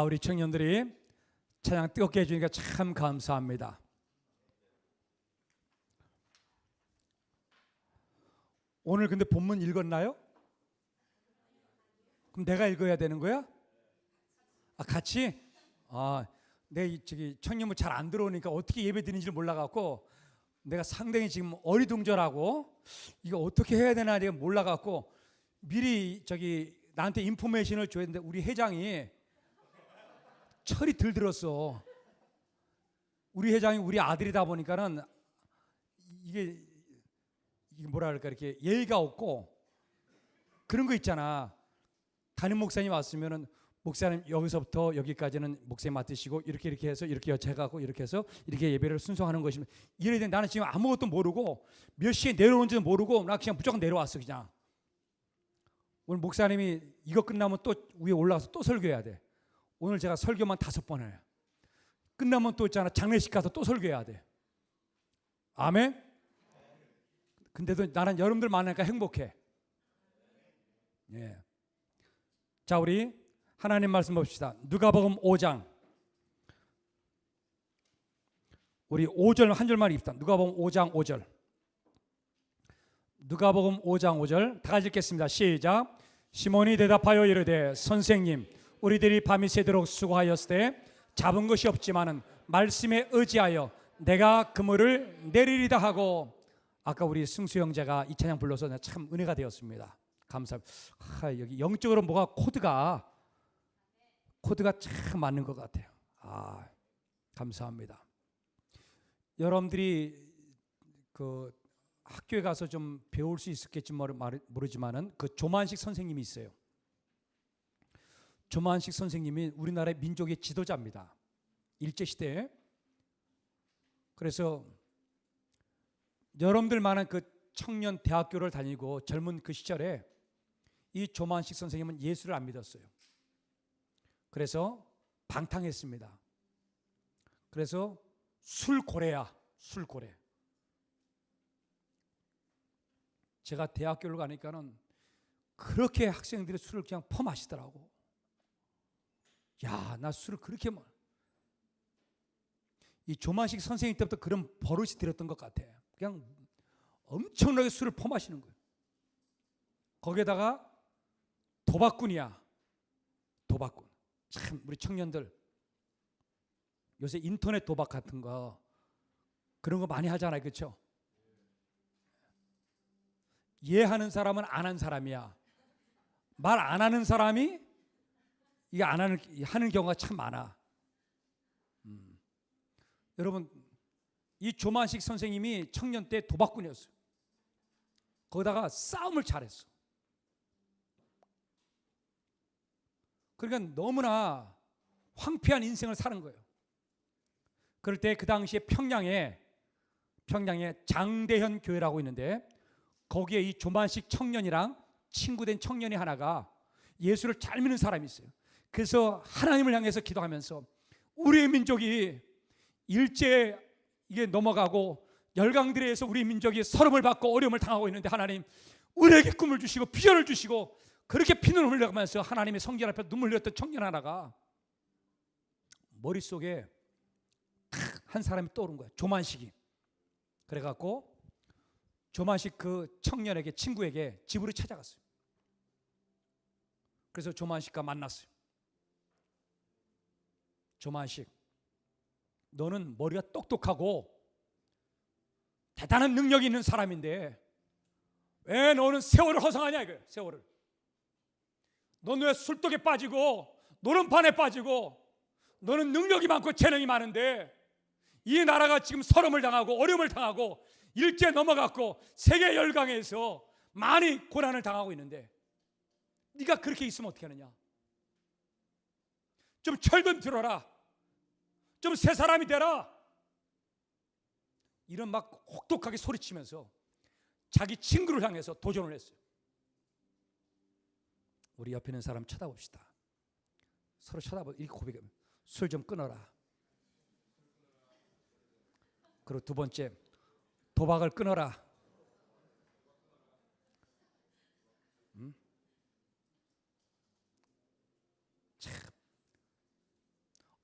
우리 청년들이 찬양 뜨겁게 해주니까 참 감사합니다. 오늘 근데 본문 읽었나요? 그럼 내가 읽어야 되는 거야? 같이? 내 청년부 잘 안 들어오니까 어떻게 예배 드리는지를 몰라갖고 내가 상당히 지금 어리둥절하고 이거 어떻게 해야 되나 내가 몰라갖고 미리 나한테 인포메이션을 줘야 되는데 우리 회장이 철이 들들었어. 우리 회장이 우리 아들이다 보니까는 이게 뭐라 그럴까 이렇게 예의가 없고 그런 거 있잖아. 담임 목사님 왔으면은 목사님 여기서부터 여기까지는 목사님 맡으시고 이렇게 해서 이렇게 여쭤가고 이렇게 해서 이렇게 예배를 순서하는 것이면 이래야 돼. 나는 지금 아무것도 모르고 몇 시에 내려오는지도 모르고 나 그냥 무조건 내려왔어 그냥. 오늘 목사님이 이거 끝나면 또 위에 올라가서 또 설교해야 돼. 오늘 제가 설교만 5번 해요. 끝나면 또 있잖아 장례식 가서 또 설교해야 돼. 아멘. 근데도 나는 여러분들 만나니까 행복해. 예. 자, 우리 하나님 말씀 봅시다. 누가복음 5장. 우리 5절 한 절만 읽읍시다. 누가복음 5장 5절. 누가복음 5장 5절 다 같이 읽겠습니다. 시작. 시몬이 대답하여 이르되 선생님 우리들이 밤이 새도록 수고하였을 때 잡은 것이 없지만은 말씀에 의지하여 내가 그물을 내리리다 하고. 아까 우리 승수 형제가 이 찬양 불러서 참 은혜가 되었습니다. 감사합니다. 여기 영적으로 뭐가 코드가 참 맞는 것 같아요. 감사합니다. 여러분들이 그 학교에 가서 좀 배울 수 있었겠지 모르지만은 그 조만식 선생님이 있어요. 조만식 선생님이 우리나라의 민족의 지도자입니다. 일제시대에. 그래서 여러분들만한 그 청년 대학교를 다니고 젊은 그 시절에 이 조만식 선생님은 예수를 안 믿었어요. 그래서 방탕했습니다. 그래서 술고래야, 술고래. 제가 대학교를 가니까는 그렇게 학생들이 술을 그냥 퍼마시더라고. 야, 나 술을 그렇게 이 조만식 선생님 때부터 그런 버릇이 들었던 것 같아. 그냥 엄청나게 술을 퍼마시는 거예요. 거기에다가 도박꾼이야. 도박꾼. 참 우리 청년들 요새 인터넷 도박 같은 거 그런 거 많이 하잖아요. 그렇죠? 이해하는 사람은 안 한 사람이야. 말 안 하는 사람이 이게 하는 경우가 참 많아. 여러분 이 조만식 선생님이 청년 때 도박꾼이었어요. 거기다가 싸움을 잘했어. 그러니까 너무나 황폐한 인생을 사는 거예요. 그럴 때 그 당시에 평양에 장대현 교회라고 있는데 거기에 이 조만식 청년이랑 친구된 청년이 하나가 예수를 잘 믿는 사람이 있어요. 그래서 하나님을 향해서 기도하면서 우리의 민족이 일제에 이게 넘어가고 열강들에 의해서 우리 민족이 서름을 받고 어려움을 당하고 있는데 하나님 우리에게 꿈을 주시고 비전을 주시고 그렇게 피눈을 흘려가면서 하나님의 성전 앞에 눈물 흘렸던 청년 하나가 머릿속에 한 사람이 떠오른 거야. 조만식이. 그래갖고 조만식 그 청년에게 친구에게 집으로 찾아갔어요. 그래서 조만식과 만났어요. 조만식, 너는 머리가 똑똑하고 대단한 능력이 있는 사람인데 왜 너는 세월을 허송하냐 이거예요. 세월을. 너는 왜 술독에 빠지고 노름판에 빠지고 너는 능력이 많고 재능이 많은데 이 나라가 지금 서름을 당하고 어려움을 당하고 일제 넘어갔고 세계 열강에서 많이 고난을 당하고 있는데 네가 그렇게 있으면 어떻게 하느냐. 좀 철 좀 들어라. 좀 새 사람이 되라. 이런 막 혹독하게 소리치면서 자기 친구를 향해서 도전을 했어요. 우리 옆에 있는 사람 쳐다봅시다. 서로 쳐다보고 이렇게 고백하면 술 좀 끊어라. 그리고 두 번째 도박을 끊어라. 참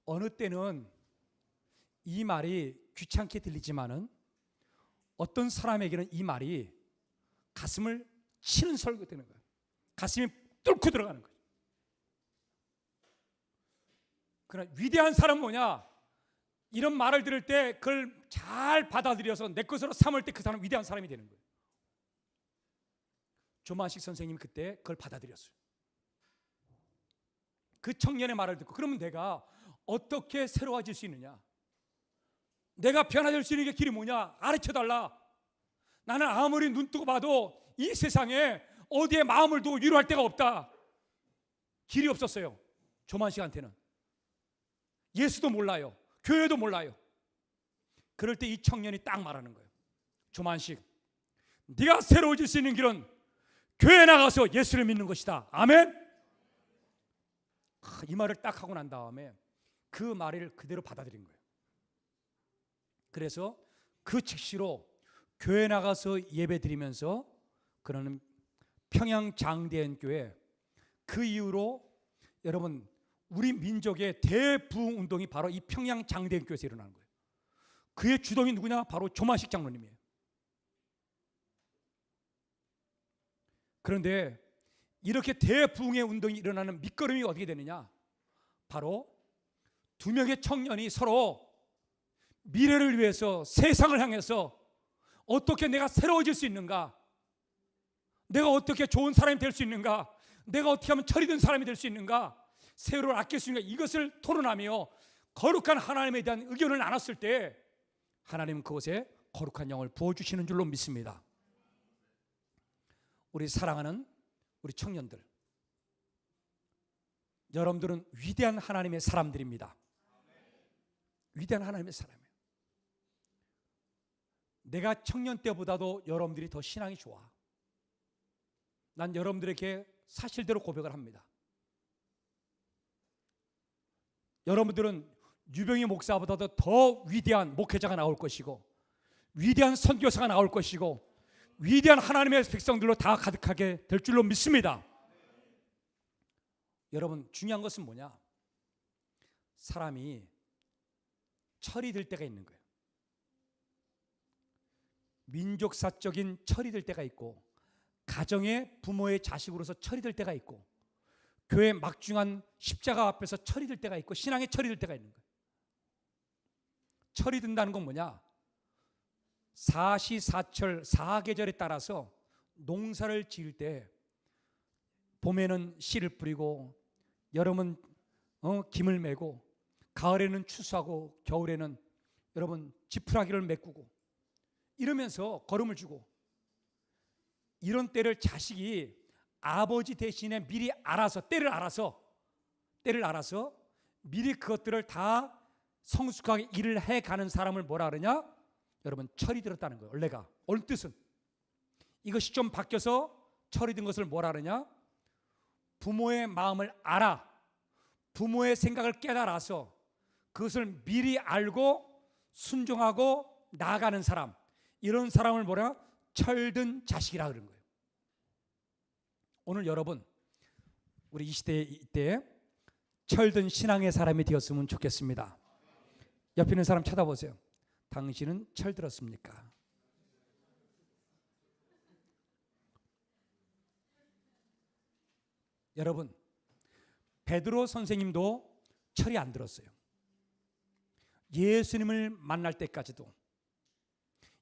어느 때는 이 말이 귀찮게 들리지만은 어떤 사람에게는 이 말이 가슴을 치는 설교가 되는 거예요. 가슴이 뚫고 들어가는 거예요. 그러나 위대한 사람은 뭐냐? 이런 말을 들을 때 그걸 잘 받아들여서 내 것으로 삼을 때 그 사람은 위대한 사람이 되는 거예요. 조만식 선생님이 그때 그걸 받아들였어요. 그 청년의 말을 듣고 그러면 내가 어떻게 새로워질 수 있느냐? 내가 변화될 수 있는 게 길이 뭐냐? 가르쳐달라. 나는 아무리 눈 뜨고 봐도 이 세상에 어디에 마음을 두고 위로할 데가 없다. 길이 없었어요. 조만식한테는. 예수도 몰라요. 교회도 몰라요. 그럴 때 이 청년이 딱 말하는 거예요. 조만식, 네가 새로워질 수 있는 길은 교회에 나가서 예수를 믿는 것이다. 아멘. 이 말을 딱 하고 난 다음에 그 말을 그대로 받아들인 거예요. 그래서 그 즉시로 교회 나가서 예배 드리면서 그러는 평양 장대연교회, 그 이후로 여러분 우리 민족의 대부흥 운동이 바로 이 평양 장대연교회에서 일어나는 거예요. 그의 주동이 누구냐? 바로 조만식 장로님이에요. 그런데 이렇게 대부흥의 운동이 일어나는 밑거름이 어떻게 되느냐? 바로 두 명의 청년이 서로 미래를 위해서 세상을 향해서 어떻게 내가 새로워질 수 있는가? 내가 어떻게 좋은 사람이 될 수 있는가? 내가 어떻게 하면 철이 든 사람이 될 수 있는가? 세월을 아낄 수 있는가? 이것을 토론하며 거룩한 하나님에 대한 의견을 나눴을 때 하나님은 그곳에 거룩한 영을 부어주시는 줄로 믿습니다. 우리 사랑하는 우리 청년들, 여러분들은 위대한 하나님의 사람들입니다. 위대한 하나님의 사람이에요. 내가 청년 때보다도 여러분들이 더 신앙이 좋아. 난 여러분들에게 사실대로 고백을 합니다. 여러분들은 유병희 목사보다도 더 위대한 목회자가 나올 것이고, 위대한 선교사가 나올 것이고, 위대한 하나님의 백성들로 다 가득하게 될 줄로 믿습니다. 여러분, 중요한 것은 뭐냐? 사람이 철이 들 때가 있는 거예요. 민족사적인 철이 들 때가 있고, 가정의 부모의 자식으로서 철이 들 때가 있고, 교회 막중한 십자가 앞에서 철이 들 때가 있고, 신앙의 철이 들 때가 있는 거예요. 철이 든다는 건 뭐냐? 사시사철 사계절에 따라서 농사를 지을 때 봄에는 씨를 뿌리고, 여름은 김을 메고, 가을에는 추수하고, 겨울에는 여러분 지푸라기를 메꾸고, 이러면서 거름을 주고, 이런 때를 자식이 아버지 대신에 미리 알아서 때를 알아서 미리 그것들을 다 성숙하게 일을 해가는 사람을 뭐라 그러냐? 여러분, 철이 들었다는 거예요. 원래가 온 뜻은 이것이 좀 바뀌어서 철이 든 것을 뭐라 그러냐? 부모의 마음을 알아, 부모의 생각을 깨달아서 그것을 미리 알고 순종하고 나아가는 사람, 이런 사람을 뭐라? 철든 자식이라 그런 거예요. 오늘 여러분, 우리 이 시대에 철든 신앙의 사람이 되었으면 좋겠습니다. 옆에 있는 사람 쳐다보세요. 당신은 철들었습니까? 여러분, 베드로 선생님도 철이 안 들었어요. 예수님을 만날 때까지도.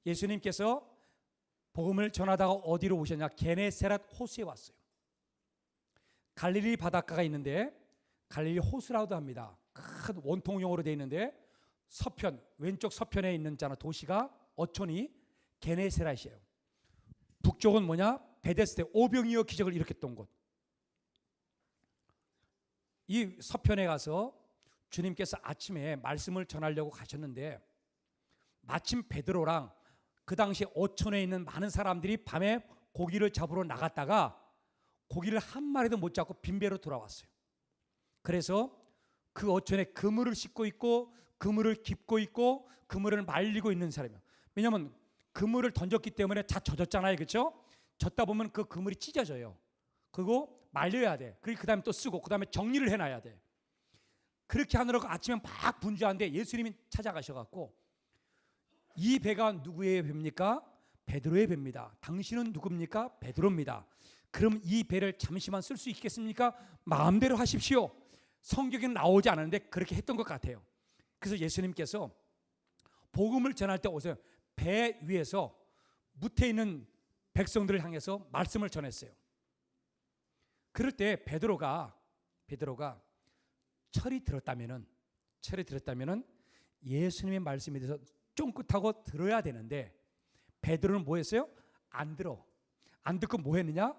예수님께서 복음을 전하다가 어디로 오셨냐? 게네사렛 호수에 왔어요. 갈릴리 바닷가가 있는데 갈릴리 호수라고도 합니다. 큰 원통용어로 되어 있는데 서편, 왼쪽 서편에 있는 도시가 어촌이 게네사렛이에요. 북쪽은 뭐냐? 베데스다, 오병이어 기적을 일으켰던 곳. 이 서편에 가서 주님께서 아침에 말씀을 전하려고 가셨는데, 마침 베드로랑 그 당시 어촌에 있는 많은 사람들이 밤에 고기를 잡으러 나갔다가 고기를 한 마리도 못 잡고 빈배로 돌아왔어요. 그래서 그 어촌에 그물을 싣고 있고, 그물을 깁고 있고, 그물을 말리고 있는 사람이에요. 왜냐하면 그물을 던졌기 때문에 다 젖었잖아요, 그렇죠? 젖다 보면 그 그물이 찢어져요. 그리고 말려야 돼. 그 다음에 또 쓰고, 그 다음에 정리를 해놔야 돼. 그렇게 하느라고 아침에 막 분주한데 예수님이 찾아가셔갖고 이 배가 누구의 배입니까? 베드로의 배입니다. 당신은 누굽니까? 베드로입니다. 그럼 이 배를 잠시만 쓸 수 있겠습니까? 마음대로 하십시오. 성경에는 나오지 않았는데 그렇게 했던 것 같아요. 그래서 예수님께서 복음을 전할 때 오세요. 배 위에서 무태 있는 백성들을 향해서 말씀을 전했어요. 그럴 때 베드로가 철이 들었다면은 예수님의 말씀에 대해서 쫑긋하고 들어야 되는데 베드로는 뭐 했어요? 안 듣고 뭐 했느냐?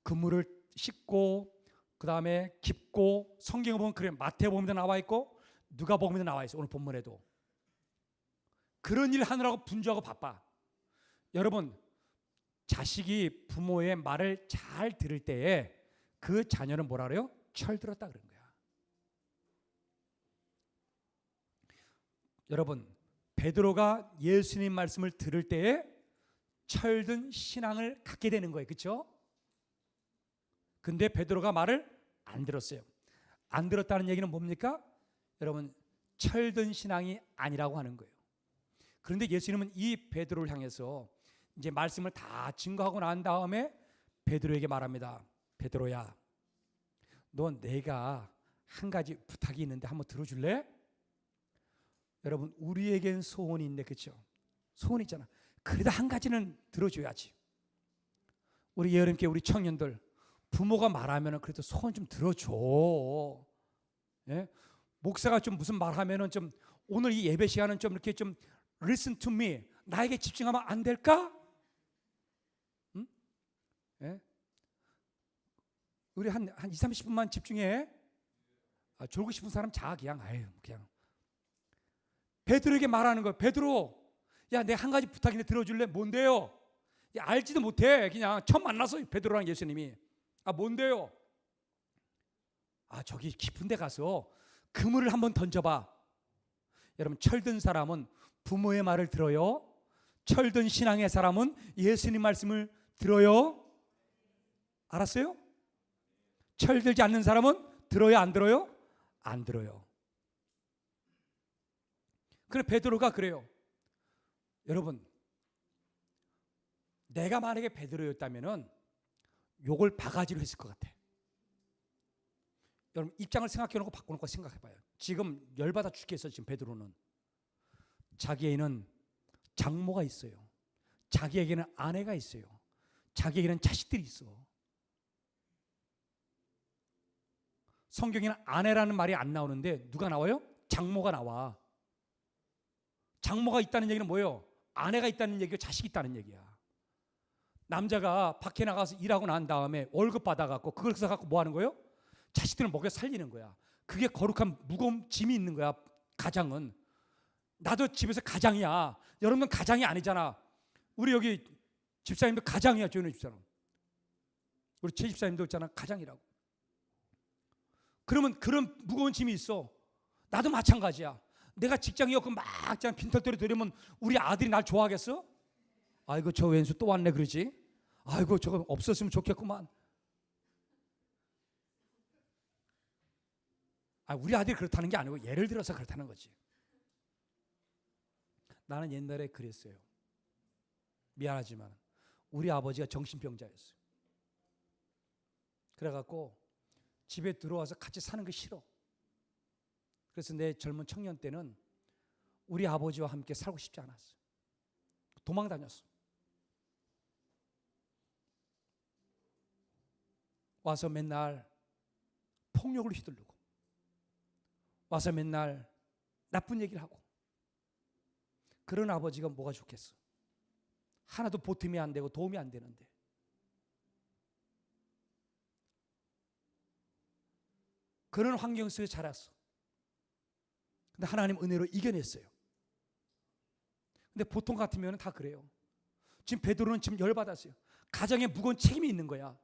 그물을 씻고 그 다음에 깁고 성경에 보면 그래 마태복음에도 나와 있고 누가복음에도 나와 있어. 오늘 본문에도 그런 일 하느라고 분주하고 바빠. 여러분 자식이 부모의 말을 잘 들을 때에 그 자녀는 뭐라 그래요? 철들었다 그런 거야. 여러분 베드로가 예수님 말씀을 들을 때에 철든 신앙을 갖게 되는 거예요. 그렇죠? 근데 베드로가 말을 안 들었어요. 안 들었다는 얘기는 뭡니까? 여러분 철든 신앙이 아니라고 하는 거예요. 그런데 예수님은 이 베드로를 향해서 이제 말씀을 다 증거하고 난 다음에 베드로에게 말합니다. 베드로야, 너 내가 한 가지 부탁이 있는데 한번 들어줄래? 여러분 우리에겐 소원이 있네, 그렇죠? 소원이 있잖아. 그래도 한 가지는 들어줘야지. 우리 예언님께 우리 청년들 부모가 말하면 그래도 소원 좀 들어줘. 예? 목사가 좀 무슨 말하면은 좀 오늘 이 예배 시간은 좀 이렇게 좀 listen to me, 나에게 집중하면 안 될까? 응? 예? 우리 한 20, 30분만 집중해. 졸고 싶은 사람 자 그냥. 그냥 베드로에게 말하는 거예요. 베드로, 야, 내가 한 가지 부탁인데 들어줄래? 뭔데요? 야, 알지도 못해. 그냥 처음 만나서 베드로랑 예수님이 뭔데요? 저기 깊은 데 가서 그물을 한번 던져봐. 여러분 철든 사람은 부모의 말을 들어요. 철든 신앙의 사람은 예수님 말씀을 들어요. 알았어요? 철들지 않는 사람은 들어요, 안 들어요? 안 들어요. 그래 베드로가 그래요. 여러분 내가 만약에 베드로였다면은 욕을 바가지로 했을 것 같아. 여러분 입장을 생각해놓고 바꿔놓고 생각해봐요. 지금 열받아 죽겠어. 지금 베드로는 자기에게는 장모가 있어요. 자기에게는 아내가 있어요. 자기에게는 자식들이 있어. 성경에는 아내라는 말이 안 나오는데 누가 나와요? 장모가 나와. 장모가 있다는 얘기는 뭐예요? 아내가 있다는 얘기고 자식이 있다는 얘기야. 남자가 밖에 나가서 일하고 난 다음에 월급 받아갖고 그걸 써갖고 뭐 하는 거예요? 자식들을 먹여 살리는 거야. 그게 거룩한 무거운 짐이 있는 거야. 가장은. 나도 집에서 가장이야. 여러분은 가장이 아니잖아. 우리 여기 집사님도 가장이야. 저희는 집사람. 우리 최 집사님도 있잖아. 가장이라고. 그러면 그런 무거운 짐이 있어. 나도 마찬가지야. 내가 직장이었고 막 빈털터리 들으면 우리 아들이 날 좋아하겠어? 아이고 저 왼수 또 왔네 그러지. 아이고 저거 없었으면 좋겠구만. 우리 아들이 그렇다는 게 아니고 예를 들어서 그렇다는 거지. 나는 옛날에 그랬어요. 미안하지만 우리 아버지가 정신병자였어요. 그래갖고 집에 들어와서 같이 사는 게 싫어. 그래서 내 젊은 청년 때는 우리 아버지와 함께 살고 싶지 않았어. 도망 다녔어. 와서 맨날 폭력을 휘두르고 와서 맨날 나쁜 얘기를 하고. 그런 아버지가 뭐가 좋겠어. 하나도 보탬이 안 되고 도움이 안 되는데. 그런 환경 속에 자랐어. 근데 하나님 은혜로 이겨냈어요. 근데 보통 같으면 다 그래요. 지금 베드로는 지금 열받았어요. 가정에 무거운 책임이 있는 거야.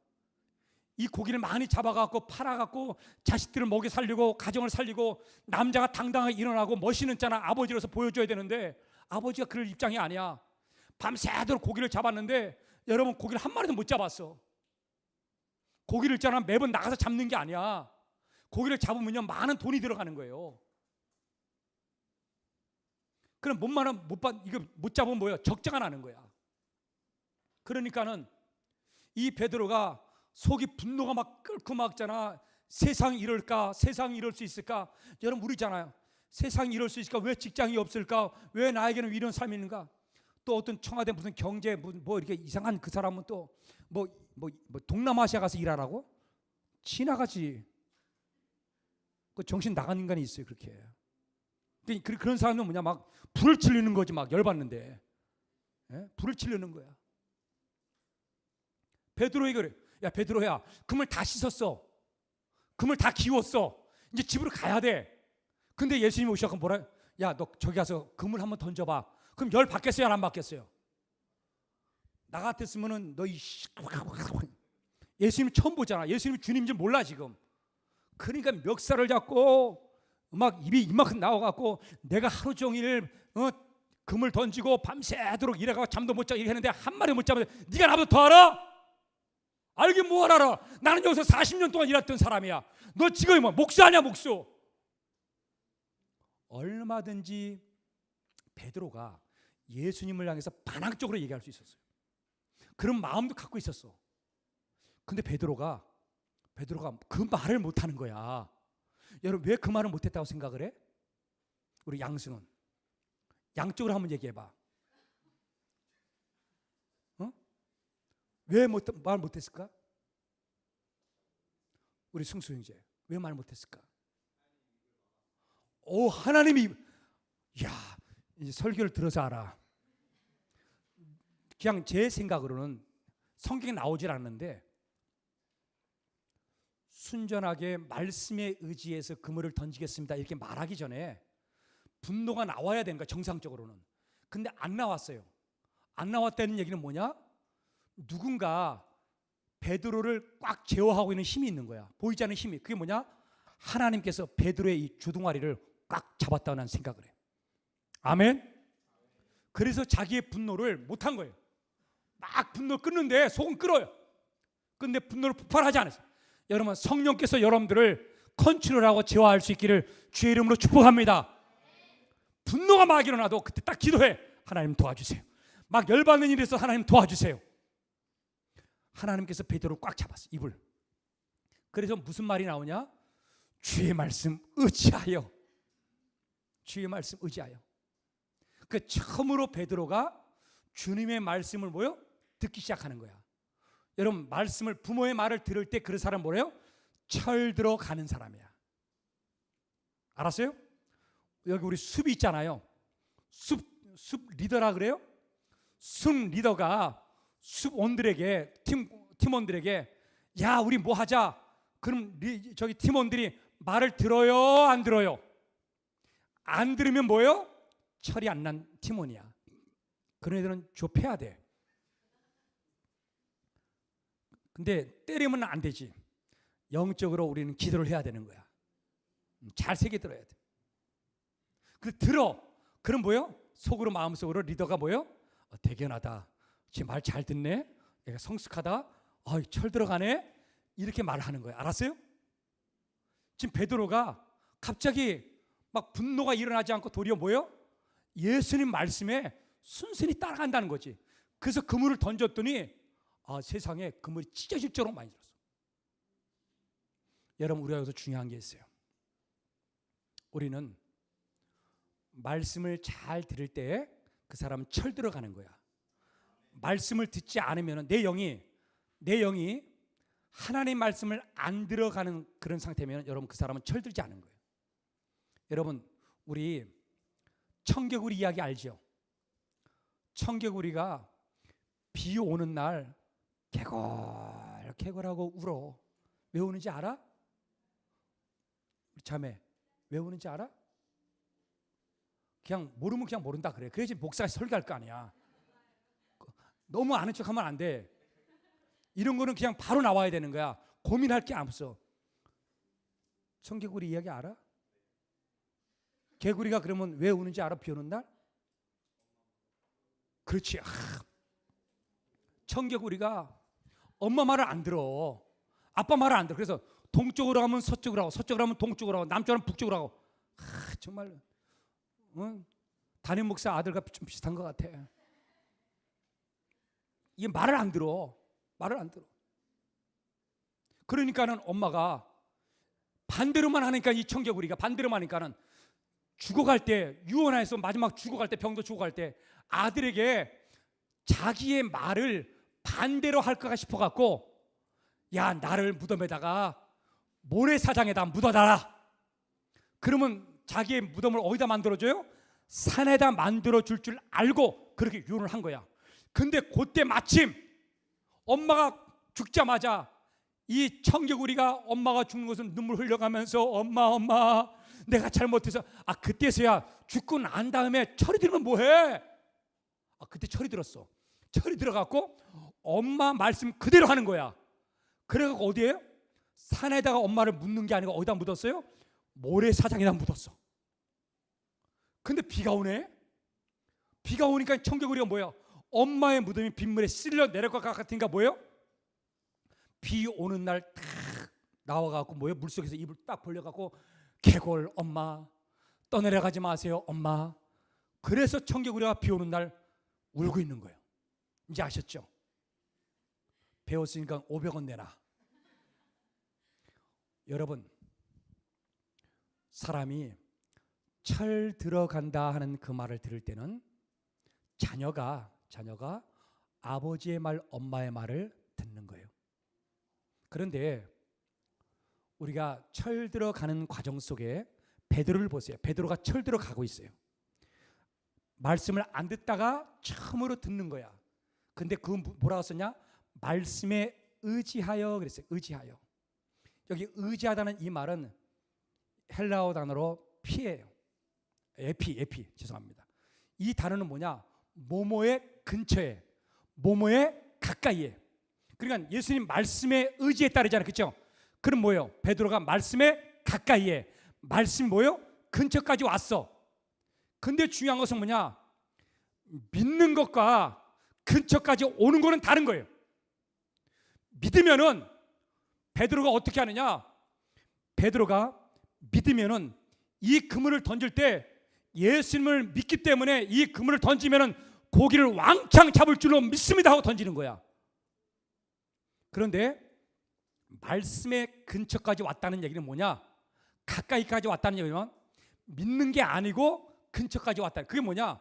이 고기를 많이 잡아갖고 팔아갖고 자식들을 먹여 살리고 가정을 살리고 남자가 당당하게 일어나고 멋있는 자나 아버지로서 보여줘야 되는데 아버지가 그럴 입장이 아니야. 밤새도록 고기를 잡았는데 여러분 고기를 한 마리도 못 잡았어. 고기를 있잖아 매번 나가서 잡는 게 아니야. 고기를 잡으면요 많은 돈이 들어가는 거예요. 그럼 이거 못 잡으면 뭐예요? 적자가 나는 거야. 그러니까는 이 베드로가 속이 분노가 막 끓고 막잖아. 세상이 이럴까? 세상이 이럴 수 있을까? 여러분 우리잖아요. 세상이 이럴 수 있을까? 왜 직장이 없을까? 왜 나에게는 이런 삶이 있는가? 또 어떤 청와대 무슨 경제 뭐 이렇게 이상한 그 사람은 또 뭐 동남아시아 가서 일하라고? 지나가지. 그 정신 나간 인간이 있어요 그렇게. 그런 사람은 뭐냐 막 불을 치려는 거지 막 열받는데. 예? 불을 치려는 거야. 베드로에게 그래. 야 베드로야 그물 다 씻었어. 그물 다 기웠어. 이제 집으로 가야 돼. 근데 예수님이 오셔서 뭐라? 야 너 저기 가서 그물 한번 던져봐. 그럼 열 받겠어요 안 받겠어요? 나 같았으면은 너 예수님 처음 보잖아. 예수님이 주님인 줄 몰라 지금. 그러니까 멱살을 잡고 막 입이 이만큼 나와갖고 내가 하루 종일 그물 던지고 밤새도록 일해가고 잠도 못 자고 이랬는데 한 마리 못 잡아서 네가 나보다 더 알아? 알긴 뭘 알아? 나는 여기서 40년 동안 일했던 사람이야. 너 지금 뭐 목수 아니야 목수? 얼마든지 베드로가 예수님을 향해서 반항적으로 얘기할 수 있었어요. 그런 마음도 갖고 있었어. 근데 베드로가 그 말을 못하는 거야. 여러분 왜 그 말을 못했다고 생각을 해? 우리 양승은 양쪽으로 한번 얘기해봐. 왜 말 못했을까? 우리 승수 형제 왜 말 못했을까? 하나님이 이제 설교를 들어서 알아. 그냥 제 생각으로는 성경에 나오질 않는데 순전하게 말씀에 의지해서 그물을 던지겠습니다 이렇게 말하기 전에 분노가 나와야 되는 거야 정상적으로는. 근데 안 나왔어요. 안 나왔다는 얘기는 뭐냐? 누군가 베드로를 꽉 제어하고 있는 힘이 있는 거야. 보이지 않는 힘이. 그게 뭐냐? 하나님께서 베드로의 이 주둥아리를 꽉 잡았다는 생각을 해. 아멘. 그래서 자기의 분노를 못한 거예요. 막 분노를 끊는데 속은 끓어요. 근데 분노를 폭발하지 않았어요. 여러분 성령께서 여러분들을 컨트롤하고 제어할 수 있기를 주의 이름으로 축복합니다. 분노가 막 일어나도 그때 딱 기도해. 하나님 도와주세요. 막 열받는 일이 있어 하나님 도와주세요. 하나님께서 베드로를 꽉 잡았어 입을. 그래서 무슨 말이 나오냐? 주의 말씀 의지하여. 주의 말씀 의지하여. 그 처음으로 베드로가 주님의 말씀을 뭐요? 듣기 시작하는 거야. 여러분 말씀을 부모의 말을 들을 때 그런 사람 뭐래요? 철들어 가는 사람이야. 알았어요? 여기 우리 숲이 있잖아요. 숲 리더라 그래요? 숲 리더가 숲원들에게 팀원들에게 야 우리 뭐 하자. 그럼 저기 팀원들이 말을 들어요 안 들어요? 안 들으면 뭐예요? 철이 안 난 팀원이야. 그런 애들은 좁혀야 돼. 근데 때리면 안 되지. 영적으로 우리는 기도를 해야 되는 거야. 잘 새겨 들어야 돼. 근데 들어. 그럼 뭐예요? 속으로 마음속으로 리더가 뭐예요? 대견하다. 지 말 잘 듣네. 얘가 성숙하다. 철 들어가네. 이렇게 말하는 거예요. 알았어요? 지금 베드로가 갑자기 막 분노가 일어나지 않고 도리어 뭐예요? 예수님 말씀에 순순히 따라간다는 거지. 그래서 그물을 던졌더니 세상에 그물이 찢어질 정도로 많이 들었어. 여러분 우리가 여기서 중요한 게 있어요. 우리는 말씀을 잘 들을 때 그 사람은 철 들어가는 거야. 말씀을 듣지 않으면 내 영이 하나님 말씀을 안 들어가는 그런 상태면 여러분 그 사람은 철들지 않은 거예요. 여러분 우리 청개구리 이야기 알죠? 청개구리가 비 오는 날 개걸개걸하고 울어. 왜 우는지 알아? 우리 자매 왜 우는지 알아? 그냥 모르면 그냥 모른다 그래. 그래야지 목사가 설교할 거 아니야. 너무 아는 척하면 안 돼. 이런 거는 그냥 바로 나와야 되는 거야. 고민할 게 없어. 청개구리 이야기 알아? 개구리가 그러면 왜 우는지 알아? 비 오는 날? 그렇지. 청개구리가 엄마 말을 안 들어. 아빠 말을 안 들어. 그래서 동쪽으로 가면 서쪽으로 하고, 서쪽으로 가면 동쪽으로 하고, 남쪽으로 하면 북쪽으로 하고. 정말 담임 목사 아들과 좀 비슷한 것 같아. 이게 말을 안 들어. 그러니까는 엄마가 반대로만 하니까, 이 청개구리가 반대로만 하니까는 죽어갈 때, 유언하에서 마지막 죽어갈 때, 병도 죽어갈 때 아들에게 자기의 말을 반대로 할까 싶어갖고, 야, 나를 무덤에다가 모래사장에다 묻어놔라. 그러면 자기의 무덤을 어디다 만들어줘요? 산에다 만들어줄 줄 알고 그렇게 유언을 한 거야. 근데 그때 마침 엄마가 죽자마자 이 청개구리가 엄마가 죽는 것은 눈물 흘려가면서 엄마 내가 잘못해서, 그때서야 죽고 난 다음에 철이 들면 뭐해? 그때 철이 들었어. 철이 들어갖고 엄마 말씀 그대로 하는 거야. 그래갖고 어디에요? 산에다가 엄마를 묻는 게 아니고 어디다 묻었어요? 모래사장에다 묻었어. 근데 비가 오네. 비가 오니까 청개구리가 뭐야? 엄마의 무덤이 빗물에 쓸려 내려갈 것 같으니까 뭐예요? 비 오는 날 딱 나와갖고 뭐예요? 물속에서 입을 딱 벌려갖고, 개골 엄마 떠내려가지 마세요 엄마. 그래서 청개구리가 비 오는 날 울고 있는 거예요. 이제 아셨죠? 배웠으니까 500원 내놔. 여러분, 사람이 철 들어간다 하는 그 말을 들을 때는 자녀가 아버지의 말, 엄마의 말을 듣는 거예요. 그런데 우리가 철 들어가는 과정 속에 베드로를 보세요. 베드로가 철 들어가고 있어요. 말씀을 안 듣다가 처음으로 듣는 거야. 근데 그 뭐라고 썼냐? 말씀에 의지하여 그랬어요. 의지하여. 여기 의지하다는 이 말은 헬라어 단어로 피예요. 에피 죄송합니다. 이 단어는 뭐냐? 뭐뭐의 근처에, 뭐뭐의 가까이에. 그러니까 예수님 말씀에 의지했다잖아요, 그렇죠? 그럼 뭐예요? 베드로가 말씀에 가까이에, 말씀이 뭐예요? 근처까지 왔어. 근데 중요한 것은 뭐냐? 믿는 것과 근처까지 오는 거는 다른 거예요. 믿으면은 베드로가 어떻게 하느냐? 베드로가 믿으면은 이 그물을 던질 때 예수님을 믿기 때문에 이 그물을 던지면은 고기를 왕창 잡을 줄로 믿습니다 하고 던지는 거야. 그런데 말씀의 근처까지 왔다는 얘기는 뭐냐? 가까이까지 왔다는 얘기는 믿는 게 아니고 근처까지 왔다. 그게 뭐냐?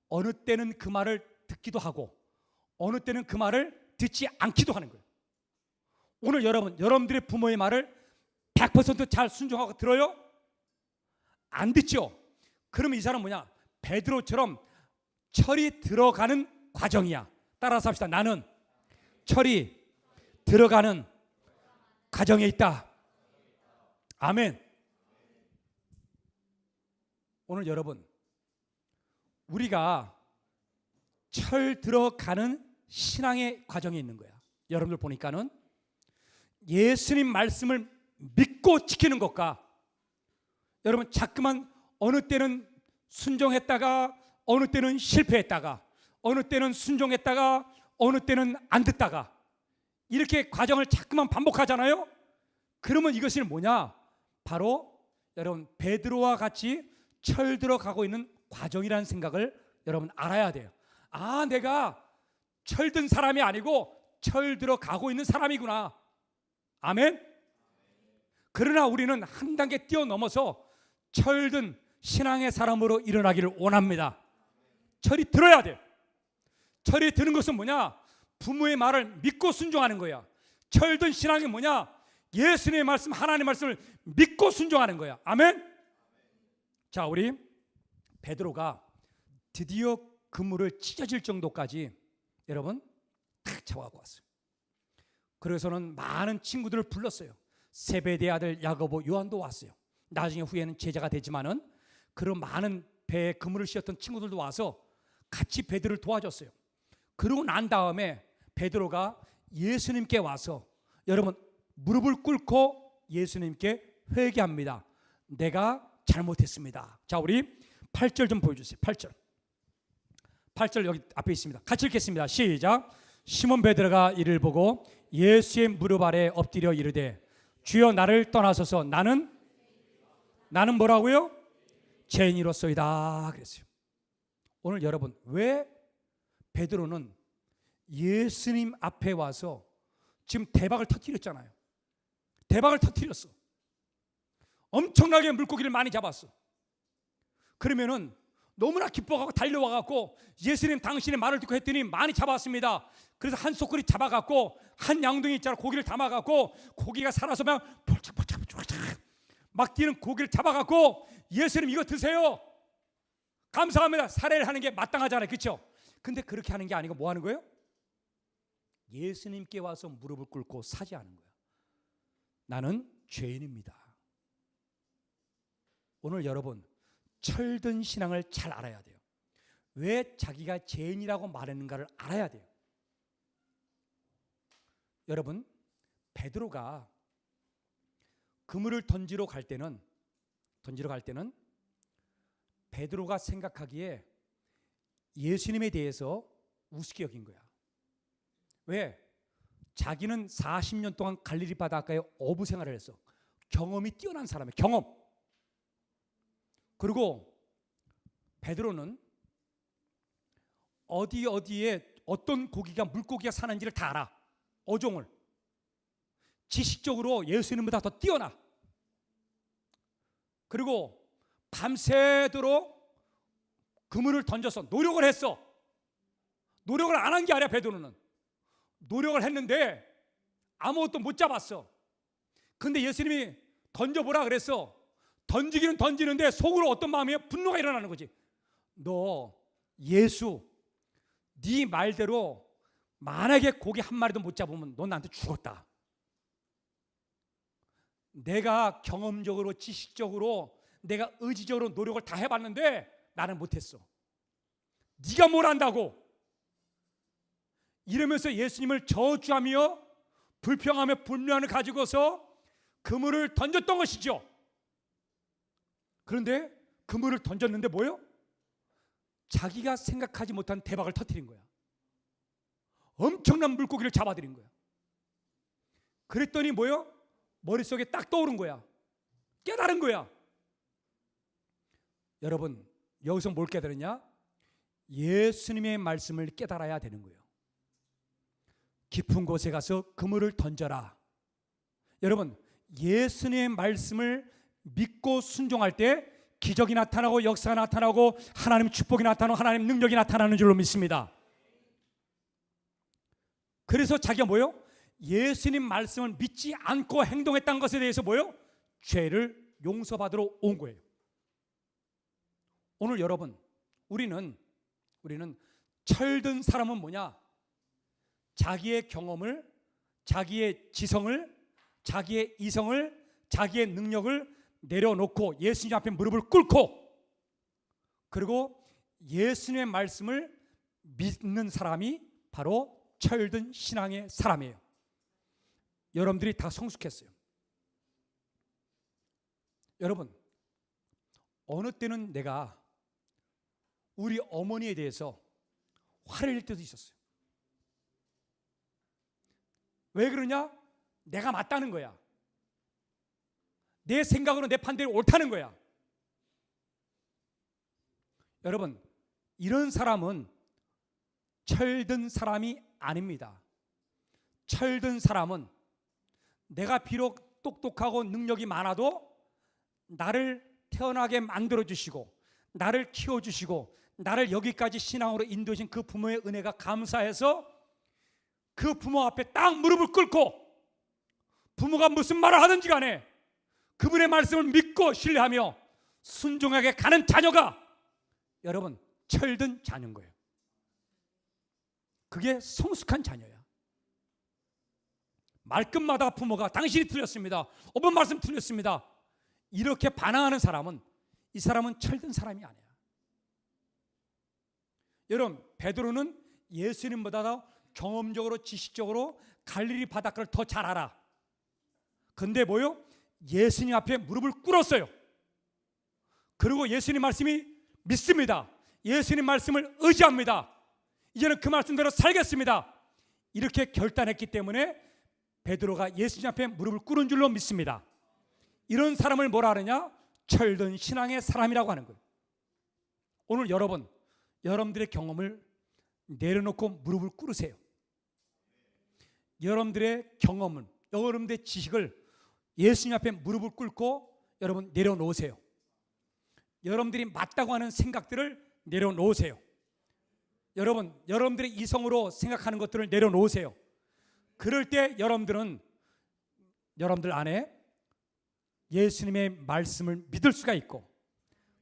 어느 때는 그 말을 듣기도 하고 어느 때는 그 말을 듣지 않기도 하는 거예요. 오늘 여러분들의 부모의 말을 100% 잘 순종하고 들어요? 안 듣죠? 그러면 이 사람 뭐냐? 베드로처럼 철이 들어가는 과정이야. 따라서 합시다. 나는 철이 들어가는 과정에 있다. 아멘. 오늘 여러분, 우리가 철 들어가는 신앙의 과정에 있는 거야. 여러분들 보니까는 예수님 말씀을 믿고 지키는 것과 여러분 자꾸만 어느 때는 순종했다가 어느 때는 실패했다가 어느 때는 순종했다가 어느 때는 안 듣다가 이렇게 과정을 자꾸만 반복하잖아요. 그러면 이것이 뭐냐? 바로 여러분 베드로와 같이 철 들어가고 있는 과정이라는 생각을 여러분 알아야 돼요. 아, 내가 철든 사람이 아니고 철 들어가고 있는 사람이구나. 아멘. 그러나 우리는 한 단계 뛰어넘어서 철든 신앙의 사람으로 일어나기를 원합니다. 철이 들어야 돼. 철이 드는 것은 뭐냐? 부모의 말을 믿고 순종하는 거야. 철든 신앙이 뭐냐? 예수님의 말씀, 하나님의 말씀을 믿고 순종하는 거야. 아멘. 자, 우리 베드로가 드디어 그물을 찢어질 정도까지 여러분 탁 잡아갖고 왔어요. 그래서는 많은 친구들을 불렀어요. 세베대 아들 야고보, 요한도 왔어요. 나중에 후에는 제자가 되지만은 그런 많은 배에 그물을 씌웠던 친구들도 와서 같이 베드로를 도와줬어요. 그러고 난 다음에 베드로가 예수님께 와서 여러분 무릎을 꿇고 예수님께 회개합니다. 내가 잘못했습니다. 자, 우리 8절 좀 보여주세요. 8절 여기 앞에 있습니다. 같이 읽겠습니다. 시작. 시몬 베드로가 이를 보고 예수의 무릎 아래 엎드려 이르되 주여 나를 떠나소서. 나는 뭐라고요? 죄인이로소이다 그랬어요. 오늘 여러분, 왜 베드로는 예수님 앞에 와서 지금 대박을 터뜨렸잖아요. 대박을 터뜨렸어. 엄청나게 물고기를 많이 잡았어. 그러면은 너무나 기뻐하고 달려와갖고 예수님 당신의 말을 듣고 했더니 많이 잡았습니다. 그래서 한 소쿠리 잡아갖고 한 양동이 있잖아, 고기를 담아갖고 고기가 살아서 막 폴짝폴짝 막 뛰는 고기를 잡아갖고 예수님 이거 드세요, 감사합니다, 살해를 하는 게 마땅하잖아요, 그렇죠? 근데 그렇게 하는 게 아니고 뭐 하는 거예요? 예수님께 와서 무릎을 꿇고 사죄하는 거예요. 나는 죄인입니다. 오늘 여러분, 철든 신앙을 잘 알아야 돼요. 왜 자기가 죄인이라고 말했는가를 알아야 돼요. 여러분, 베드로가 그물을 던지러 갈 때는 베드로가 생각하기에 예수님에 대해서 우습게 여긴 거야. 왜? 자기는 40년 동안 갈릴리 바닷가에 어부 생활을 했어. 경험이 뛰어난 사람이에요. 경험. 그리고 베드로는 어디에 어떤 고기가 물고기가 사는지를 다 알아. 어종을. 지식적으로 예수님보다 더 뛰어나. 그리고 밤새도록 그물을 던져서 노력을 했어. 노력을 안 한 게 아니야. 베드로는 노력을 했는데 아무것도 못 잡았어. 근데 예수님이 던져보라 그랬어. 던지기는 던지는데 속으로 어떤 마음이야? 분노가 일어나는 거지. 너 예수, 네 말대로 만약에 고기 한 마리도 못 잡으면 넌 나한테 죽었다. 내가 경험적으로, 지식적으로, 내가 의지적으로 노력을 다 해봤는데 나는 못했어. 네가 뭘 안다고? 이러면서 예수님을 저주하며 불평하며 분노를 가지고서 그물을 던졌던 것이죠. 그런데 그물을 던졌는데 뭐예요? 자기가 생각하지 못한 대박을 터뜨린 거야. 엄청난 물고기를 잡아들인 거야. 그랬더니 뭐예요? 머릿속에 딱 떠오른 거야. 깨달은 거야. 여러분, 여기서 뭘 깨달았냐? 예수님의 말씀을 깨달아야 되는 거예요. 깊은 곳에 가서 그물을 던져라. 여러분, 예수님의 말씀을 믿고 순종할 때 기적이 나타나고 역사가 나타나고 하나님 축복이 나타나고 하나님 능력이 나타나는 줄로 믿습니다. 그래서 자기가 뭐예요? 예수님 말씀을 믿지 않고 행동했다는 것에 대해서 뭐예요? 죄를 용서받으러 온 거예요. 오늘 여러분, 우리는 철든 사람은 뭐냐? 자기의 경험을, 자기의 지성을, 자기의 이성을, 자기의 능력을 내려놓고 예수님 앞에 무릎을 꿇고, 그리고 예수님의 말씀을 믿는 사람이 바로 철든 신앙의 사람이에요. 여러분들이 다 성숙했어요. 여러분, 어느 때는 내가 우리 어머니에 대해서 화를 낼 때도 있었어요. 왜 그러냐? 내가 맞다는 거야. 내 생각으로 내 판단이 옳다는 거야. 여러분, 이런 사람은 철든 사람이 아닙니다. 철든 사람은 내가 비록 똑똑하고 능력이 많아도 나를 태어나게 만들어주시고 나를 키워주시고 나를 여기까지 신앙으로 인도하신 그 부모의 은혜가 감사해서 그 부모 앞에 딱 무릎을 꿇고 부모가 무슨 말을 하든지 간에 그분의 말씀을 믿고 신뢰하며 순종하게 가는 자녀가 여러분 철든 자녀인 거예요. 그게 성숙한 자녀야. 말끝마다 부모가 당신이 틀렸습니다, 어떤 말씀 틀렸습니다, 이렇게 반항하는 사람은 이 사람은 철든 사람이 아니야. 여러분, 베드로는 예수님보다 더 경험적으로 지식적으로 갈릴리 바닷가를 더 잘 알아. 근데 뭐요? 예수님 앞에 무릎을 꿇었어요. 그리고 예수님 말씀이 믿습니다. 예수님 말씀을 의지합니다. 이제는 그 말씀대로 살겠습니다. 이렇게 결단했기 때문에 베드로가 예수님 앞에 무릎을 꿇은 줄로 믿습니다. 이런 사람을 뭐라 하느냐? 철든 신앙의 사람이라고 하는 거예요. 오늘 여러분들의 경험을 내려놓고 무릎을 꿇으세요. 여러분들의 경험은, 여러분들의 지식을 예수님 앞에 무릎을 꿇고 여러분 내려놓으세요. 여러분들이 맞다고 하는 생각들을 내려놓으세요. 여러분들의 이성으로 생각하는 것들을 내려놓으세요. 그럴 때 여러분들 안에 예수님의 말씀을 믿을 수가 있고,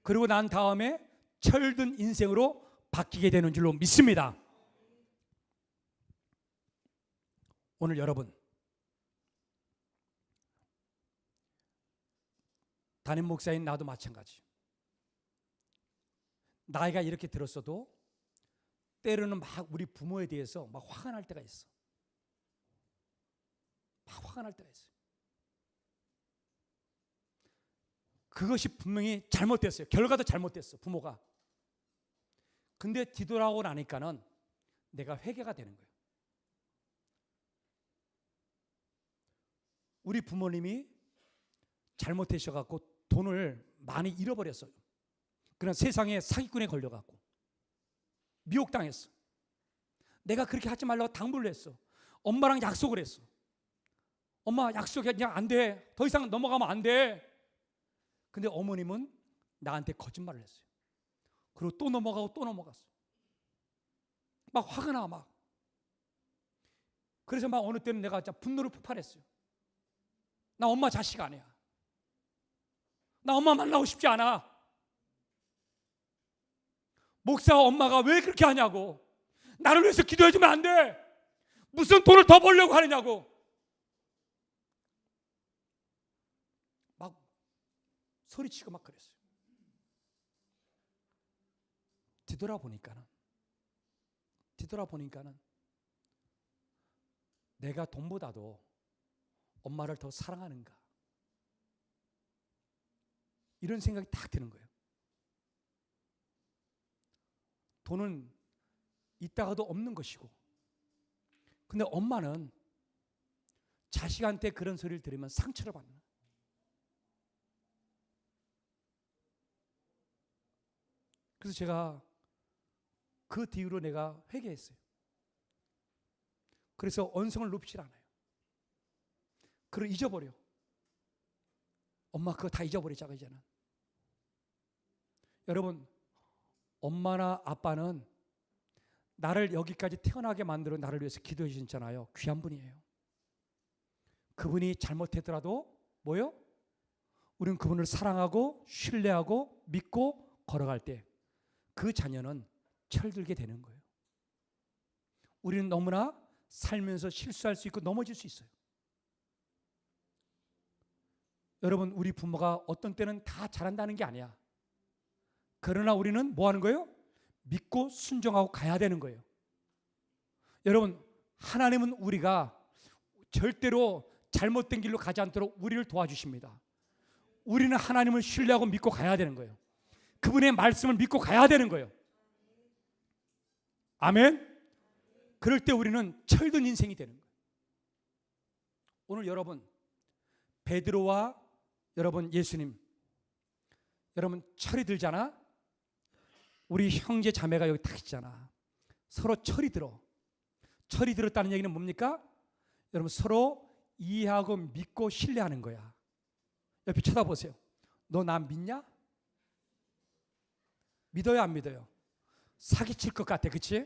그리고 난 다음에 철든 인생으로 바뀌게 되는 줄로 믿습니다. 오늘 여러분, 담임 목사인 나도 마찬가지. 나이가 이렇게 들었어도 때로는 막 우리 부모에 대해서 막 화가 날 때가 있어. 막 화가 날 때가 있어요. 그것이 분명히 잘못됐어요. 결과도 잘못됐어, 부모가. 근데 뒤돌아오고 나니까는 내가 회개가 되는 거예요. 우리 부모님이 잘못하셔갖고 돈을 많이 잃어버렸어요. 그런 세상에 사기꾼에 걸려갖고 미혹당했어. 내가 그렇게 하지 말라고 당부를 했어. 엄마랑 약속을 했어. 엄마, 약속이 그냥 안 돼. 더 이상 넘어가면 안 돼. 근데 어머님은 나한테 거짓말을 했어요. 그리고 또 넘어가고 또 넘어갔어. 막 화가 나 막. 그래서 막 어느 때는 내가 진짜 분노를 폭발했어요. 나 엄마 자식 아니야. 나 엄마 만나고 싶지 않아. 목사와 엄마가 왜 그렇게 하냐고. 나를 위해서 기도해주면 안 돼. 무슨 돈을 더 벌려고 하느냐고. 막 소리치고 막 그랬어요. 뒤돌아보니까는 내가 돈보다도 엄마를 더 사랑하는가, 이런 생각이 딱 드는 거예요. 돈은 있다가도 없는 것이고, 근데 엄마는 자식한테 그런 소리를 들으면 상처를 받는 거예요. 그래서 제가 그 뒤로 내가 회개했어요. 그래서 언성을 높이질 않아요. 그걸 잊어버려. 엄마 그거 다 잊어버리자고 이제는. 여러분, 엄마나 아빠는 나를 여기까지 태어나게 만들어 나를 위해서 기도해 주셨잖아요. 귀한 분이에요. 그분이 잘못했더라도 뭐요? 우리는 그분을 사랑하고 신뢰하고 믿고 걸어갈 때 그 자녀는 철들게 되는 거예요. 우리는 너무나 살면서 실수할 수 있고 넘어질 수 있어요. 여러분, 우리 부모가 어떤 때는 다 잘한다는 게 아니야. 그러나 우리는 뭐 하는 거예요? 믿고 순종하고 가야 되는 거예요. 여러분, 하나님은 우리가 절대로 잘못된 길로 가지 않도록 우리를 도와주십니다. 우리는 하나님을 신뢰하고 믿고 가야 되는 거예요. 그분의 말씀을 믿고 가야 되는 거예요. 아멘. 그럴 때 우리는 철든 인생이 되는 거예요. 오늘 여러분, 베드로와 여러분 예수님, 여러분 철이 들잖아. 우리 형제 자매가 여기 다 있잖아. 서로 철이 들어. 철이 들었다는 얘기는 뭡니까? 여러분, 서로 이해하고 믿고 신뢰하는 거야. 옆에 쳐다보세요. 너 나 믿냐? 믿어요, 안 믿어요? 사기칠 것 같아, 그치?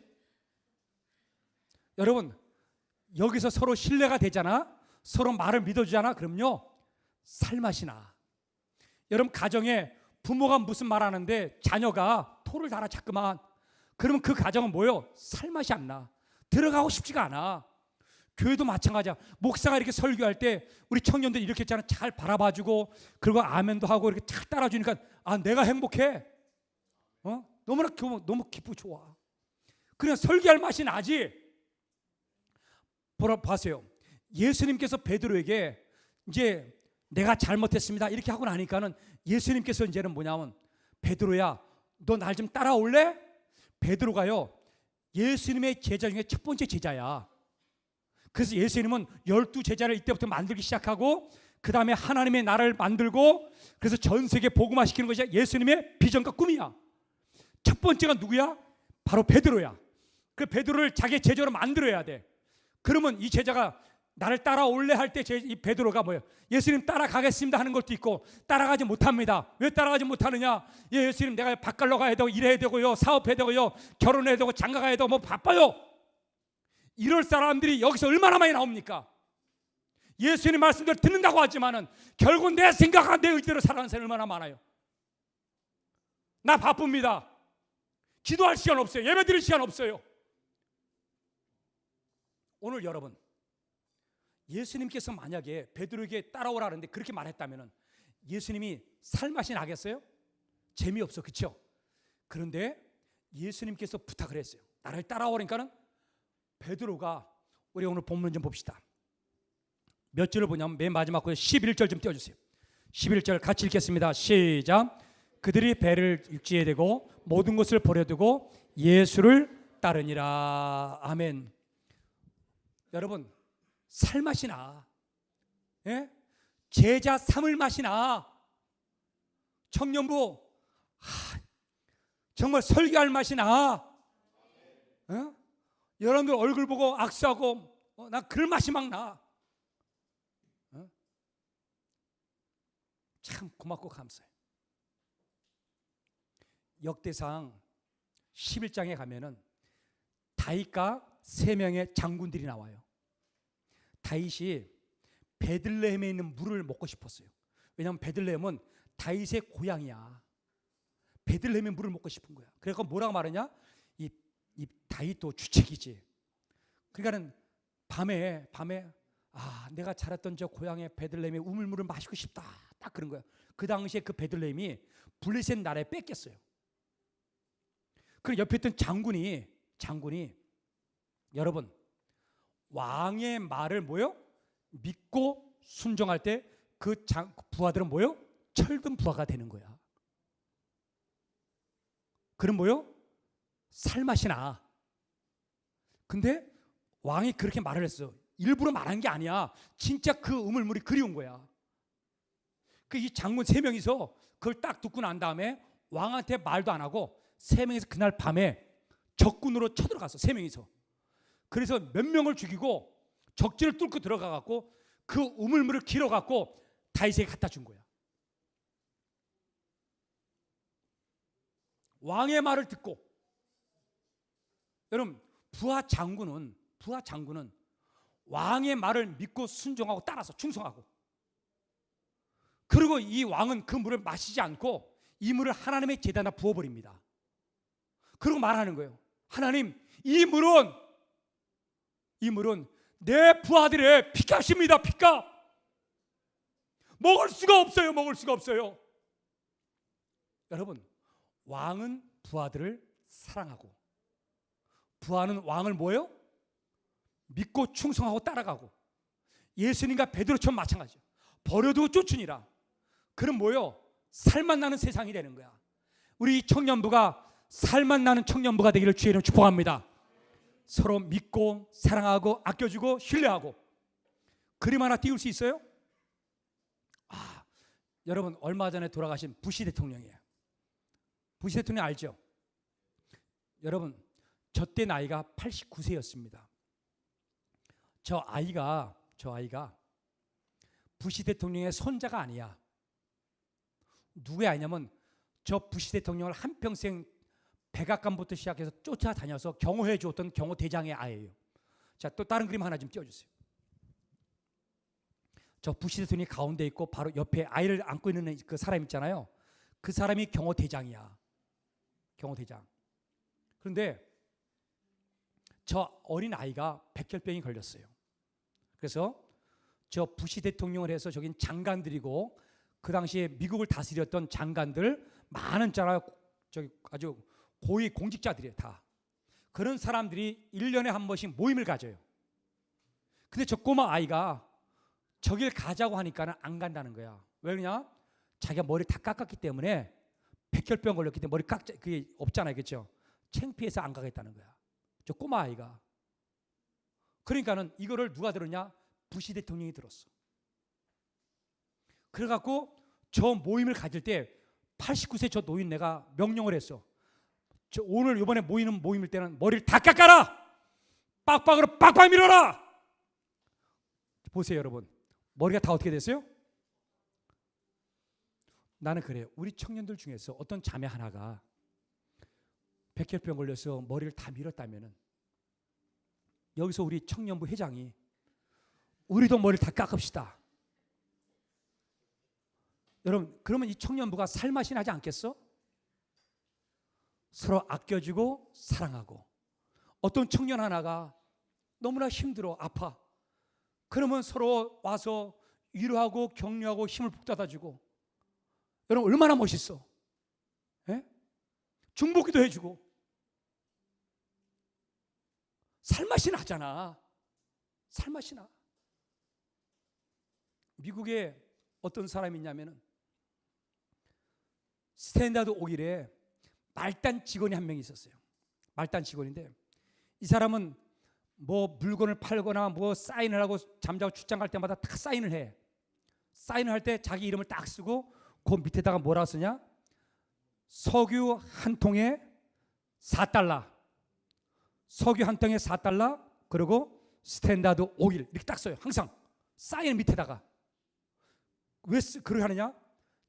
여러분, 여기서 서로 신뢰가 되잖아. 서로 말을 믿어주잖아. 그럼요, 살맛이 나. 여러분, 가정에 부모가 무슨 말 하는데 자녀가 토를 달아 자꾸만, 그러면 그 가정은 뭐예요? 살맛이 안 나. 들어가고 싶지가 않아. 교회도 마찬가지야. 목사가 이렇게 설교할 때 우리 청년들 이렇게 있잖아. 잘 바라봐주고, 그리고 아멘도 하고 이렇게 잘 따라주니까 아, 내가 행복해. 너무나 너무 기쁘고 좋아. 그냥 설교할 맛이 나지. 보세요. 예수님께서 베드로에게 이제 내가 잘못했습니다 이렇게 하고 나니까는 예수님께서 이제는 뭐냐면, 베드로야, 너 날 좀 따라올래? 베드로가요, 예수님의 제자 중에 첫 번째 제자야. 그래서 예수님은 12제자를 이때부터 만들기 시작하고 그 다음에 하나님의 나라를 만들고 그래서 전 세계 복음화시키는 것이 예수님의 비전과 꿈이야. 첫 번째가 누구야? 바로 베드로야. 그 베드로를 자기 제자로 만들어야 돼. 그러면 이 제자가 나를 따라올래 할 때 이 베드로가 뭐예요? 예수님 따라가겠습니다 하는 것도 있고 따라가지 못합니다. 왜 따라가지 못하느냐? 예, 예수님 내가 바깥로 가야 되고 일해야 되고요, 사업해야 되고요, 결혼해야 되고 장가가야 되고 뭐 바빠요. 이럴 사람들이 여기서 얼마나 많이 나옵니까? 예수님 말씀대로 듣는다고 하지만은 결국 내 생각과 내 의지대로 살아가는 사람이 얼마나 많아요. 나 바쁩니다. 기도할 시간 없어요. 예배 드릴 시간 없어요. 오늘 여러분, 예수님께서 만약에 베드로에게 따라오라 하는데 그렇게 말했다면 예수님이 살맛이 나겠어요? 재미없어, 그렇죠? 그런데 예수님께서 부탁을 했어요. 나를 따라오라니까는 베드로가, 우리 오늘 본문 좀 봅시다. 몇 절을 보냐면 맨 마지막 거 11절 좀 띄워주세요. 11절 같이 읽겠습니다. 시작. 그들이 배를 육지에 대고 모든 것을 버려두고 예수를 따르니라. 아멘. 여러분, 살맛이 나. 예? 제자 삼을 맛이 나. 청년부 정말 설교할 맛이 나. 어? 여러분들 얼굴 보고 악수하고 나 그럴 맛이 막 나. 어? 참 고맙고 감사해요. 역대상 11장에 가면은 다윗과 3명의 장군들이 나와요. 다윗이 베들레헴에 있는 물을 먹고 싶었어요. 왜냐하면 베들레헴은 다윗의 고향이야. 베들레헴의 물을 먹고 싶은 거야. 그래서 뭐라고 말하냐? 이 다윗도 주책이지. 그러니까는 밤에 내가 자랐던 저 고향의 베들레헴의 우물물을 마시고 싶다. 딱 그런 거야. 그 당시에 그 베들레헴이 블레셋 나라에 뺏겼어요. 그 옆에 있던 장군이 여러분 왕의 말을 뭐요? 믿고 순종할 때 그 부하들은 뭐요? 철든 부하가 되는 거야. 그럼 뭐요? 살맛이 나. 근데 왕이 그렇게 말을 했어. 일부러 말한 게 아니야. 진짜 그 우물물이 그리운 거야. 그 이 장군 3명이서 그걸 딱 듣고 난 다음에 왕한테 말도 안 하고 3명이서 그날 밤에 적군으로 쳐들어갔어. 3명이서. 그래서 몇 명을 죽이고 적진을 뚫고 들어가 갖고 그 우물물을 길어 갖고 다윗에게 갖다 준 거야. 왕의 말을 듣고. 여러분, 부하 장군은 왕의 말을 믿고 순종하고 따라서 충성하고, 그리고 이 왕은 그 물을 마시지 않고 이 물을 하나님의 제단에 부어버립니다. 그리고 말하는 거예요. 하나님, 이 물은 내 부하들의 핏값입니다. 핏값. 먹을 수가 없어요. 여러분, 왕은 부하들을 사랑하고 부하는 왕을 뭐예요? 믿고 충성하고 따라가고, 예수님과 베드로처럼 마찬가지예요. 버려두고 쫓으니라. 그럼 뭐예요? 살맛 나는 세상이 되는 거야. 우리 청년부가 살맛 나는 청년부가 되기를 주의 이름으로 축복합니다. 서로 믿고 사랑하고 아껴주고 신뢰하고. 그림 하나 띄울 수 있어요? 여러분, 얼마 전에 돌아가신 부시 대통령이에요. 부시 대통령 알죠? 여러분, 저 때 나이가 89세였습니다. 저 아이가 부시 대통령의 손자가 아니야. 누구의 아이냐면 저 부시 대통령을 한평생 백악관부터 시작해서 쫓아다녀서 경호해 주었던 경호대장의 아이예요. 자, 또 다른 그림 하나 좀 띄워주세요. 저 부시 대통령이 가운데 있고 바로 옆에 아이를 안고 있는 그 사람 있잖아요. 그 사람이 경호대장이야. 경호대장. 그런데 저 어린 아이가 백혈병이 걸렸어요. 그래서 저 부시 대통령을 해서 저긴 장관들이고 그 당시에 미국을 다스렸던 장관들 많은 저기 아주 고위 공직자들이에요. 다 그런 사람들이 1년에 한 번씩 모임을 가져요. 근데 저 꼬마 아이가 저길 가자고 하니까는 안 간다는 거야. 왜 그러냐? 자기가 머리 다 깎았기 때문에, 백혈병 걸렸기 때문에 머리 그게 없잖아요, 그렇죠? 창피해서 안 가겠다는 거야. 저 꼬마 아이가. 그러니까는 이거를 누가 들었냐? 부시 대통령이 들었어. 그래갖고 저 모임을 가질 때 89세 저 노인네가 명령을 했어. 저 오늘 이번에 모이는 모임일 때는 머리를 다 깎아라. 빡빡으로 빡빡 밀어라. 보세요 여러분, 머리가 다 어떻게 됐어요? 나는 그래요. 우리 청년들 중에서 어떤 자매 하나가 백혈병 걸려서 머리를 다 밀었다면은 여기서 우리 청년부 회장이 우리도 머리를 다 깎읍시다. 여러분, 그러면 이 청년부가 살맛이 나지 않겠어? 서로 아껴주고 사랑하고. 어떤 청년 하나가 너무나 힘들어 아파. 그러면 서로 와서 위로하고 격려하고 힘을 북돋아주고. 여러분 얼마나 멋있어. 예? 중보기도 해주고. 살맛이 나잖아. 살맛이 나. 미국에 어떤 사람이 있냐면은 스탠다드 오일에 말단 직원이 한 명 있었어요. 말단 직원인데 이 사람은 뭐 물건을 팔거나 뭐 사인을 하고 잠자고 출장 갈 때마다 다 사인을 해. 사인을 할 때 자기 이름을 딱 쓰고 그 밑에다가 뭐라 쓰냐? 석유 한 통에 4달러. 석유 한 통에 4달러. 그리고 스탠다드 오일 이렇게 딱 써요. 항상 사인 밑에다가. 왜 그렇게 하느냐?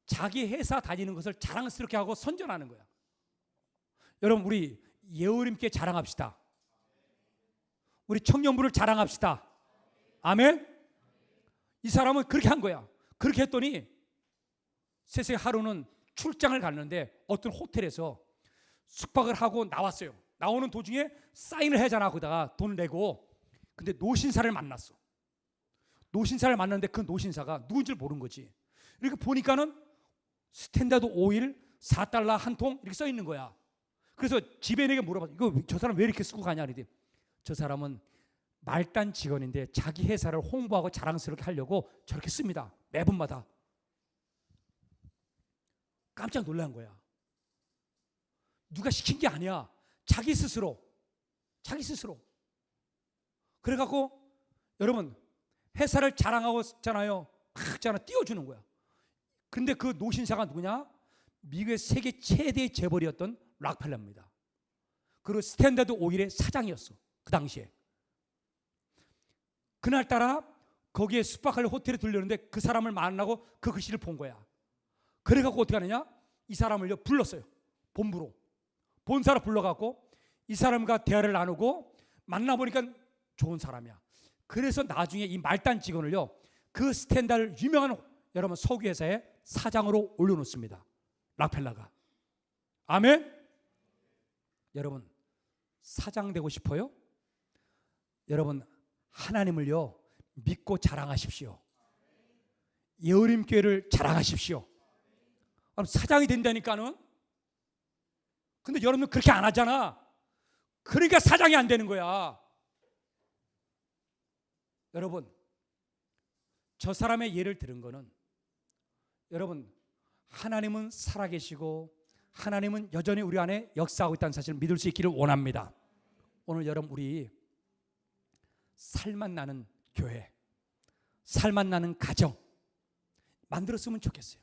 자기 회사 다니는 것을 자랑스럽게 하고 선전하는 거야. 여러분 우리 예우님께 자랑합시다. 우리 청년부를 자랑합시다. 아멘. 이 사람은 그렇게 한 거야. 그렇게 했더니 세상에 하루는 출장을 갔는데 어떤 호텔에서 숙박을 하고 나왔어요. 나오는 도중에 사인을 하잖아. 거기다가 돈 내고. 근데 노신사를 만났어. 노신사를 만났는데 그 노신사가 누군지를 모르는 거지. 이렇게 보니까는 스탠다드 오일 4달러 한 통 이렇게 써 있는 거야. 그래서 지배인에게 물어봤어. 이거 저 사람 왜 이렇게 쓰고 가냐? 그랬더니 저 사람은 말단 직원인데 자기 회사를 홍보하고 자랑스럽게 하려고 저렇게 씁니다. 매분마다. 깜짝 놀란 거야. 누가 시킨 게 아니야. 자기 스스로. 자기 스스로. 그래갖고 여러분 회사를 자랑하고 있잖아요. 막 띄워주는 거야. 근데 그 노신사가 누구냐? 미국의 세계 최대의 재벌이었던 락펠러입니다. 그리고 스탠다드 오일의 사장이었어. 그 당시에. 그날따라 거기에 숙박할 호텔에 들렸는데 그 사람을 만나고 그 글씨를 본 거야. 그래갖고 어떻게 하느냐? 이 사람을 불렀어요. 본부로. 본사로 불러갖고 이 사람과 대화를 나누고 만나보니까 좋은 사람이야. 그래서 나중에 이 말단 직원을요, 그 스탠다드 유명한 여러분 석유회사의 사장으로 올려놓습니다. 락펠러가. 아멘. 여러분 사장 되고 싶어요? 여러분 하나님을요 믿고 자랑하십시오. 예어림교회를 자랑하십시오. 사장이 된다니까는. 근데 여러분 그렇게 안 하잖아. 그러니까 사장이 안 되는 거야. 여러분 저 사람의 예를 들은 거는 여러분 하나님은 살아계시고 하나님은 여전히 우리 안에 역사하고 있다는 사실을 믿을 수 있기를 원합니다. 오늘 여러분 우리 살맛 나는 교회, 살맛 나는 가정 만들었으면 좋겠어요.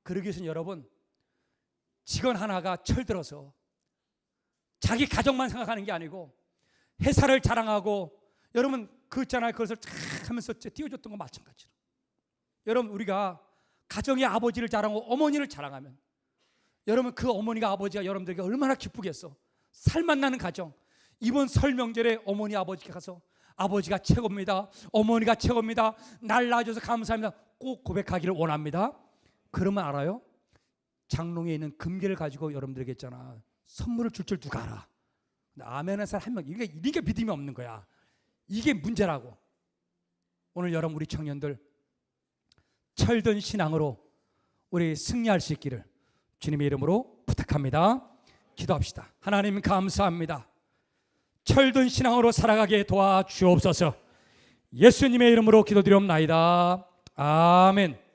그러기 위해서는 여러분 직원 하나가 철들어서 자기 가정만 생각하는 게 아니고 회사를 자랑하고 여러분 그 있잖아요. 그것을 쫙 하면서 띄워줬던 거 마찬가지로 여러분 우리가 가정의 아버지를 자랑하고 어머니를 자랑하면 여러분 그 어머니가 아버지가 여러분들에게 얼마나 기쁘겠어. 살맛 나는 가정. 이번 설 명절에 어머니 아버지께 가서 아버지가 최고입니다. 어머니가 최고입니다. 날 낳아줘서 감사합니다. 꼭 고백하기를 원합니다. 그러면 알아요? 장롱에 있는 금괴를 가지고 여러분들에게 있잖아. 선물을 줄 줄 누가 알아. 아멘 한 사람 한 명. 이게 믿음이 없는 거야. 이게 문제라고. 오늘 여러분 우리 청년들 철든 신앙으로 우리 승리할 수 있기를 주님의 이름으로 부탁합니다. 기도합시다. 하나님 감사합니다. 철든 신앙으로 살아가게 도와주옵소서. 예수님의 이름으로 기도드리옵나이다. 아멘.